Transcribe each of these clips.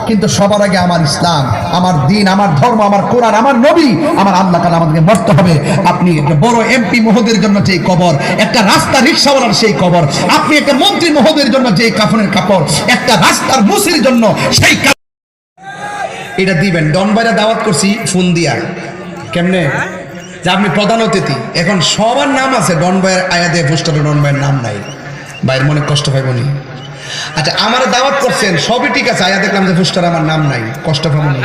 কিন্তু সবার আগে আমার ইসলাম, আমার দিন, আমার ধর্ম, আমার কোরআন, আমার নবী, আমার আল্লাহ কাছে আমাদেরকে মরতে হবে। আপনি একটা বড় এমপি মহোদয়ের জন্য যেই কবর, একটা রাস্তা রিক্সাওয়ালার সেই কবর, আপনি একটা মন্ত্রী মহোদয়ের জন্য যেই কাফনের কাপড়, একটা রাস্তার মুসির জন্য সেই এটা দিবেন। ডন ভাইরা দাওয়াত করছি ফোন দিয়া, কেমনে যে আপনি প্রধান অতিথি, এখন সবার নাম আছে, ডন ভাইয়ের আয়াতে পোস্টারে ডন ভাইয়ের নাম নাই, ভাইয়ের মনে কষ্ট পাইব নি। আচ্ছা আমার দাওয়াত করছেন সবই ঠিক আছে, আয়া দেখলাম যে পোস্টারে আমার নাম নাই, কষ্ট পাবো না।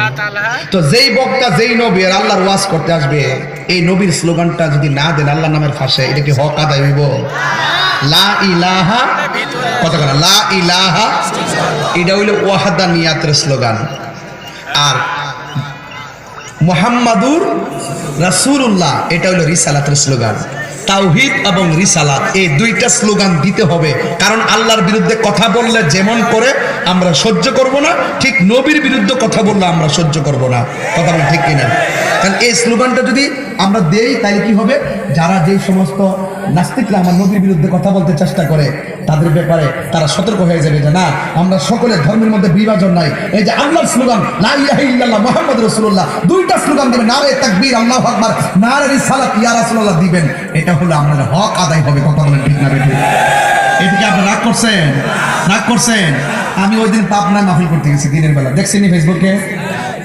তো যেই বক্তা যেই নবী আর আল্লাহর ওয়াজ করতে আসবে, এই নবীর স্লোগানটা যদি না দেন আল্লাহর নামের ফাঁসে, এটা কি হক আদায় হইব? লা ইলাহা, কথা বলা লা ইলাহা, এটা হইল ওয়াহদানিয়াতের স্লোগান। আর মুহাম্মাদুর রাসূলুল্লাহ এটা হলো রিসালাতের স্লোগান। তাওহীদ এবং রিসালাত এই দুইটা স্লোগান দিতে হবে, কারণ আল্লাহর বিরুদ্ধে কথা বললে যেমন করে আমরা সহ্য করব না, ঠিক নবীর বিরুদ্ধে কথা বললে আমরা সহ্য করব না। কথা বলেন ঠিক কিনা? কারণ এই স্লোগানটা যদি আমরা দেই তাহলে কি হবে, যারা যেই সমস্ত নাস্তিকরা আমার নবীর বিরুদ্ধে কথা বলতে চেষ্টা করে তাদের ব্যাপারে তারা সতর্ক হয়ে যাবে যে না, আমরা সকলের ধর্মের মধ্যে বিভাজন নাই। এই যে আল্লাহর স্লোগান লা ইলাহা ইল্লাল্লাহ মুহাম্মাদুর রাসূলুল্লাহ, দুইটা স্লোগান দিবেন, নারে তাকবীর আল্লাহু আকবার, নারে রিসালাত ইয়া রাসূলুল্লাহ দিবেন, এটা হলো আমাদের হক আদায় হবে। কথা বলেন ঠিক না বেঠিক? এদিকে আপনি রাগ করছেন? রাগ করছেন? আমি ওই দিন পাবনায় মাহফিল করতে গেছি দিনের বেলা, দেখছেন ফেসবুকে,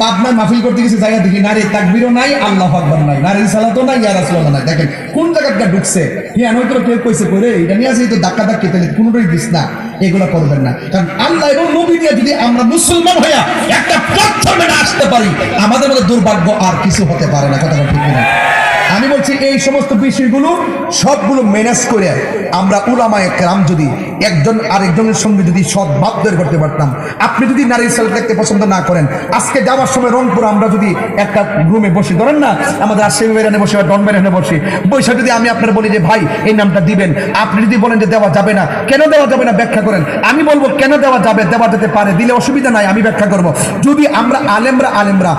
পাবনায় মাহফিল করতে গেছি, জায়গা দেখি নারে তাকবীরও নাই, আল্লাহু আকবার নাই, নারে রিসালাতও নাই, ইয়া রাসূলুল্লাহ নাই। দেখেন কোন জায়গাটা ঢুকছে। হ্যাঁ হয়তো কেউ কইছে করে এটা নিয়ে আসে তো ধাক্কা ধাক্কি, তাহলে কোনোটাই দিস না, এগুলো করবেন না। কারণ আল্লাহ এবং নবী দিয়ে যদি আমরা মুসলমান হইয়া একটা প্ল্যাটফর্মে আসতে পারি, আমাদের মধ্যে দুর্ভাগ্য আর কিছু হতে পারে না। কথা ঠিক না? আমি বলছি এই সমস্ত বিষয়গুলো সবগুলো ম্যানেজ করে আমরা উলামায়ে কেরাম যদি একজন আরেকজনের সঙ্গে যদি সৎ ভাব তৈরি করতে পারতাম। আপনি যদি নারীর ছেলে দেখতে পছন্দ না করেন, আজকে যাওয়ার সময় রংপুর আমরা যদি একটা রুমে বসি, ধরেন না আমাদের আশিম বেরানে বসে বা ডন বেরানে বসি, বৈশা যদি আমি আপনার বলি যে ভাই এই নামটা দিবেন, আপনি যদি বলেন যে দেওয়া যাবে না, কেন দেওয়া যাবে না ব্যাখ্যা করেন, আমি বলবো কেন দেওয়া যাবে, দেওয়া যেতে পারে, দিলে অসুবিধা নাই, আমি ব্যাখ্যা করব। যদি আমরা আলেমরা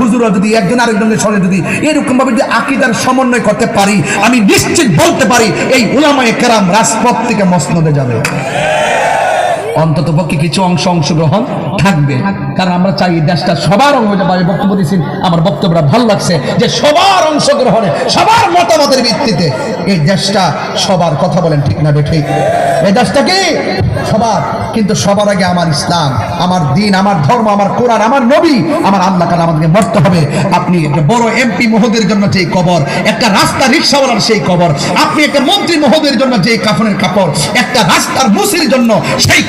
হুজুররা যদি একজন আরেকজনের সঙ্গে যদি এরকম ভাবে যদি আকীদার সমন্বয় করতে পারি, আমি নিশ্চিত বলতে পারি এই উলামায়ে কেরাম রাজপথ থেকে মসনদে যাবে। অন্তত পক্ষে কিছু অংশগ্রহণ থাকবে, কারণ আমরা চাই দেশটা সবার বক্তব্য দিচ্ছেন, আমার বক্তব্যটা ভালো লাগছে যে সবার অংশগ্রহণে, সবার মতামতের ভিত্তিতে এই দেশটা সবার, কথা বলেন ঠিক না ঠিক? এই দেশটা কি সবার, কিন্তু সবার আগে আমার ইসলাম, আমার দিন, আমার ধর্ম, আমার কোরআন, আমার নবী, আমার আল্লাহ কাছে আমাদেরকে মরতে হবে। আপনি একটা বড় এমপি মহোদয়ের জন্য যেই কবর, একটা রাস্তা রিক্সাওয়ালার সেই কবর, আপনি একটা মন্ত্রী মহোদয়ের জন্য যেই কাফনের কাপড়, একটা রাস্তার মুসির জন্য সেই